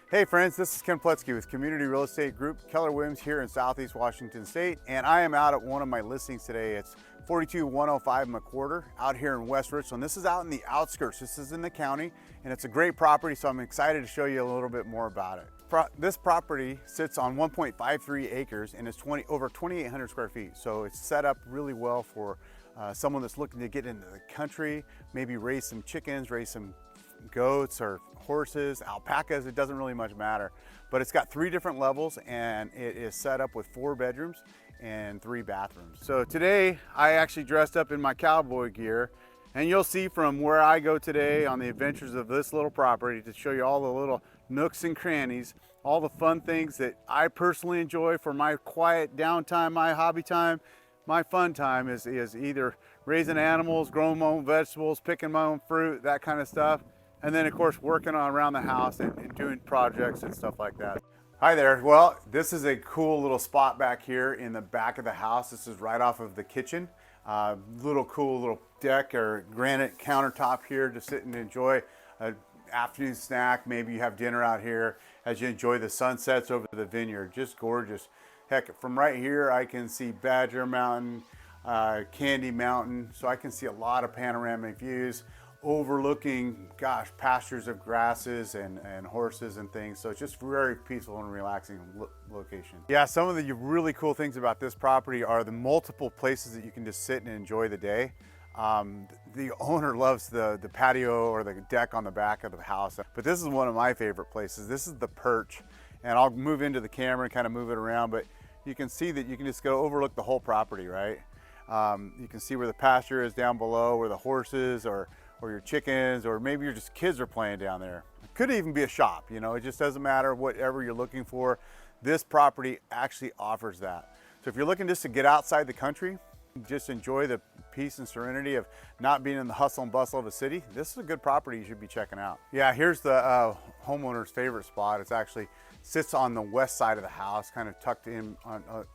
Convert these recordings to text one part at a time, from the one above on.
Hey friends, this is Ken Poletski with Community Real Estate Group, Keller Williams here in Southeast Washington State, and I am out at one of my listings today. It's 42105 McWhorter out here in West Richland. This is out in the outskirts. This is in the county, and it's a great property, so I'm excited to show you a little bit more about it. This property sits on 1.53 acres and is over 2,800 square feet, so it's set up really well for someone that's looking to get into the country, maybe raise some chickens, raise some goats or horses, alpacas, it doesn't really much matter. But it's got 3 different levels and it is set up with 4 bedrooms and 3 bathrooms. So today I actually dressed up in my cowboy gear, and you'll see from where I go today on the adventures of this little property to show you all the little nooks and crannies, all the fun things that I personally enjoy for my quiet downtime, my hobby time. My fun time is either raising animals, growing my own vegetables, picking my own fruit, that kind of stuff. And then of course working on around the house and doing projects and stuff like that. Hi there. Well, this is a cool little spot back here in the back of the house. This is right off of the kitchen. Little cool little deck or granite countertop here to sit and enjoy an afternoon snack. Maybe you have dinner out here as you enjoy the sunsets over the vineyard. Just gorgeous. Heck, from right here I can see Badger Mountain, Candy Mountain, so I can see a lot of panoramic views overlooking, gosh, pastures of grasses and horses and things. So it's just very peaceful and relaxing location. Yeah, some of the really cool things about this property are the multiple places that you can just sit and enjoy the day. The owner loves the patio or the deck on the back of the house, but this is one of my favorite places. This is the perch, and I'll move into the camera and kind of move it around, but you can see that you can just go overlook the whole property, right? You can see where the pasture is down below, where the horses or your chickens, or maybe your just kids are playing down there. It could even be a shop, you know, it just doesn't matter whatever you're looking for. This property actually offers that. So if you're looking just to get outside the country, just enjoy the peace and serenity of not being in the hustle and bustle of a city, this is a good property you should be checking out. Yeah, here's the homeowner's favorite spot. It's actually sits on the west side of the house, kind of tucked in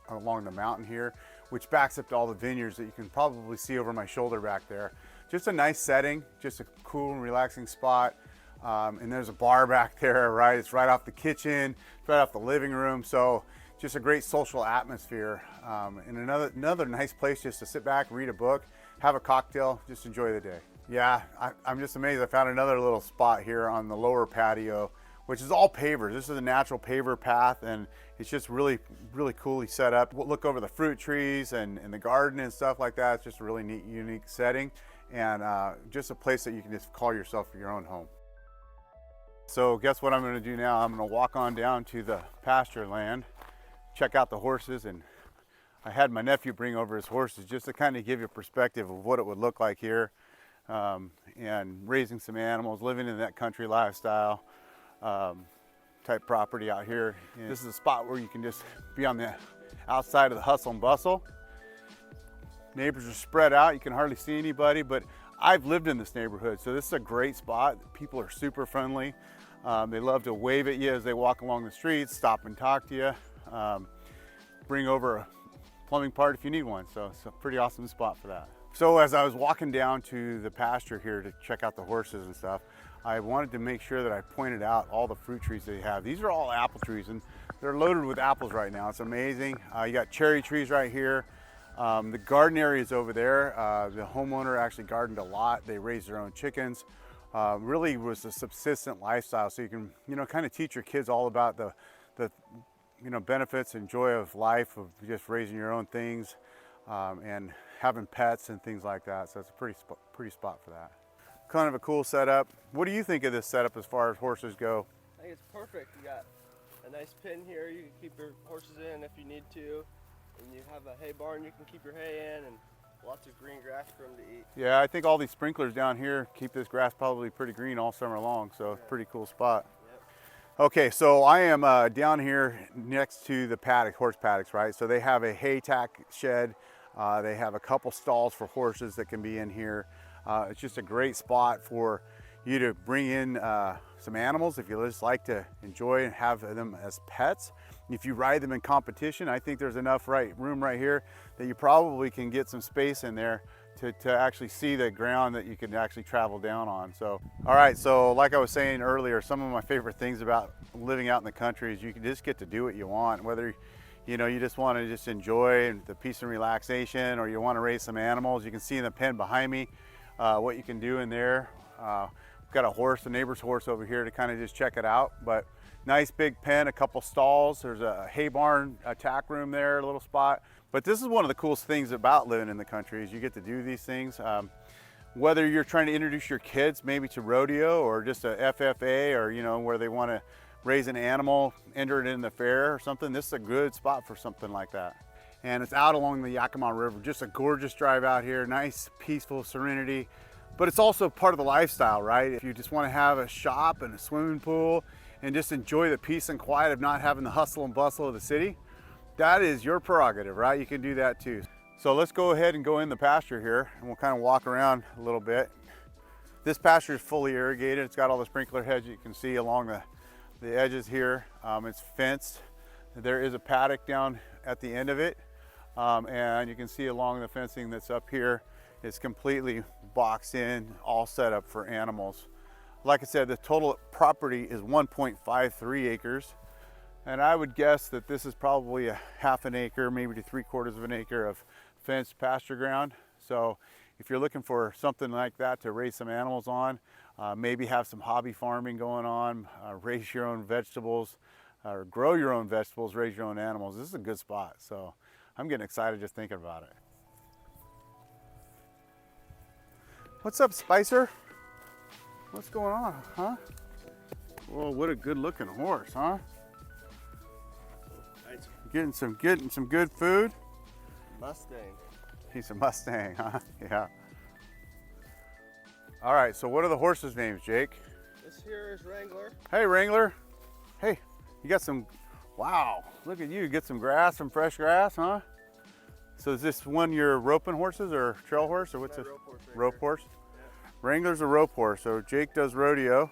along the mountain here, which backs up to all the vineyards that you can probably see over my shoulder back there. Just a nice setting, just a cool and relaxing spot. And there's a bar back there, right? It's right off the kitchen, it's right off the living room. So just a great social atmosphere. And another nice place just to sit back, read a book, have a cocktail, just enjoy the day. Yeah, I'm just amazed. I found another little spot here on the lower patio, which is all pavers. This is a natural paver path, and it's just really, really coolly set up. We'll look over the fruit trees and the garden and stuff like that. It's just a really neat, unique setting, and just a place that you can just call yourself your own home. So guess what I'm gonna do now? I'm gonna walk on down to the pasture land, check out the horses, and I had my nephew bring over his horses just to kind of give you a perspective of what it would look like here, and raising some animals, living in that country lifestyle type property out here. And this is a spot where you can just be on the outside of the hustle and bustle. Neighbors are spread out, you can hardly see anybody, but I've lived in this neighborhood, so this is a great spot. People are super friendly. They love to wave at you as they walk along the streets, stop and talk to you, bring over a plumbing part if you need one. So it's a pretty awesome spot for that. So as I was walking down to the pasture here to check out the horses and stuff, I wanted to make sure that I pointed out all the fruit trees they have. These are all apple trees, and they're loaded with apples right now. It's amazing. You got cherry trees right here. The garden area is over there. The homeowner actually gardened a lot. They raised their own chickens. Really was a subsistent lifestyle, so you can, you know, kind of teach your kids all about the you know, benefits and joy of life of just raising your own things and having pets and things like that. So it's a pretty spot for that. Kind of a cool setup. What do you think of this setup as far as horses go? I think it's perfect. You got a nice pen here. You can keep your horses in if you need to. And you have a hay barn you can keep your hay in, and lots of green grass for them to eat. Yeah, I think all these sprinklers down here keep this grass probably pretty green all summer long, so it's a pretty cool spot. Yep. Okay, so I am down here next to the paddock, horse paddocks, right? So they have a hay tack shed. They have a couple stalls for horses that can be in here. It's just a great spot for you to bring in some animals if you just like to enjoy and have them as pets. If you ride them in competition, I think there's enough room right here that you probably can get some space in there to actually see the ground that you can actually travel down on. So, all right, so like I was saying earlier, some of my favorite things about living out in the country is you can just get to do what you want, whether you just want to just enjoy the peace and relaxation, or you want to raise some animals. You can see in the pen behind me what you can do in there. We've got a horse, a neighbor's horse over here to kind of just check it out. But nice big pen, a couple stalls. There's a hay barn, a tack room there, a little spot. But this is one of the coolest things about living in the country is you get to do these things. Whether you're trying to introduce your kids maybe to rodeo or just a FFA, or where they want to raise an animal, enter it in the fair or something, this is a good spot for something like that. And it's out along the Yakima River, just a gorgeous drive out here, nice, peaceful serenity. But it's also part of the lifestyle, right? If you just want to have a shop and a swimming pool and just enjoy the peace and quiet of not having the hustle and bustle of the city, that is your prerogative, right? You can do that too. So let's go ahead and go in the pasture here, and we'll kind of walk around a little bit. This pasture is fully irrigated. It's got all the sprinkler heads you can see along the edges here. It's fenced. There is a paddock down at the end of it. And you can see along the fencing that's up here, it's completely boxed in, all set up for animals. Like I said, the total property is 1.53 acres. And I would guess that this is probably a half an acre, maybe to 3/4 of an acre of fenced pasture ground. So if you're looking for something like that to raise some animals on, maybe have some hobby farming going on, raise your own vegetables, or grow your own vegetables, raise your own animals, this is a good spot. So I'm getting excited just thinking about it. What's up, Spicer? What's going on, huh? Whoa, what a good looking horse, huh? Getting some good food. Mustang. He's a Mustang, huh? Yeah. All right, so what are the horses' names, Jake? This here is Wrangler. Hey, Wrangler. Hey, you got some, wow, look at you, get some grass, some fresh grass, huh? So is this one your roping horses or trail horse, or what's this? Rope horse. Right Rope here. horse? Yeah. Wrangler's a rope horse, so Jake does rodeo.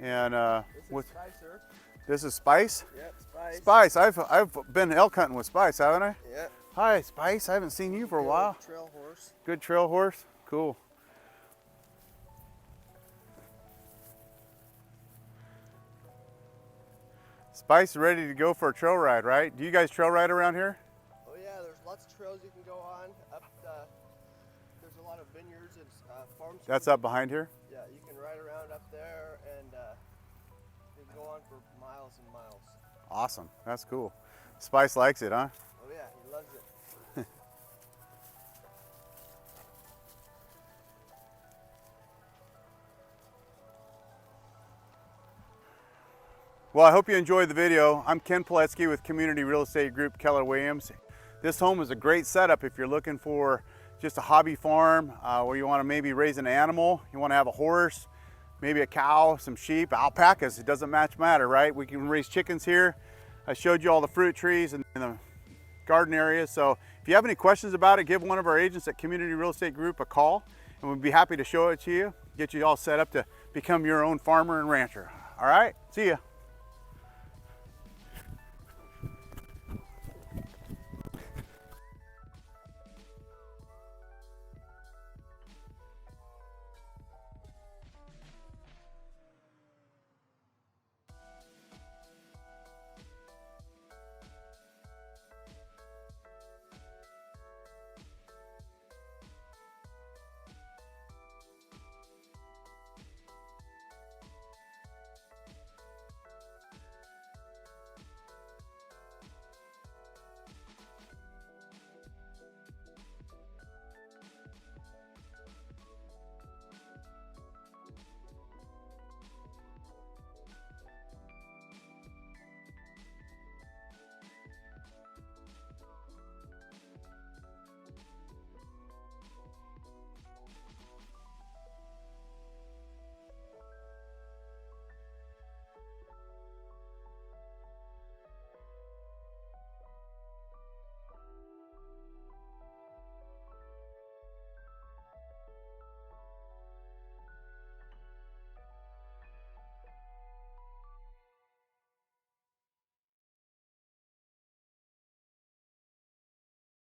And This is Spicer. this is Spice? Yep, Spice. Spice, I've been elk hunting with Spice, haven't I? Yep. Hi, Spice, I haven't seen you for a while. Trail horse. Good trail horse, cool. Spice is ready to go for a trail ride, right? Do you guys trail ride around here? Oh yeah, there's lots of trails you can go on. There's a lot of vineyards and farms. That's up behind here? Yeah, you can ride around up there, and you can go on for miles and miles. Awesome, that's cool. Spice likes it, huh? Oh yeah, he loves it. Well, I hope you enjoyed the video. I'm Ken Poletski with Community Real Estate Group Keller Williams. This home is a great setup if you're looking for just a hobby farm where you want to maybe raise an animal, you want to have a horse, maybe a cow, some sheep, alpacas, it doesn't matter, right? We can raise chickens here. I showed you all the fruit trees and the garden area. So if you have any questions about it, give one of our agents at Community Real Estate Group a call, and we'd be happy to show it to you, get you all set up to become your own farmer and rancher. All right, see ya.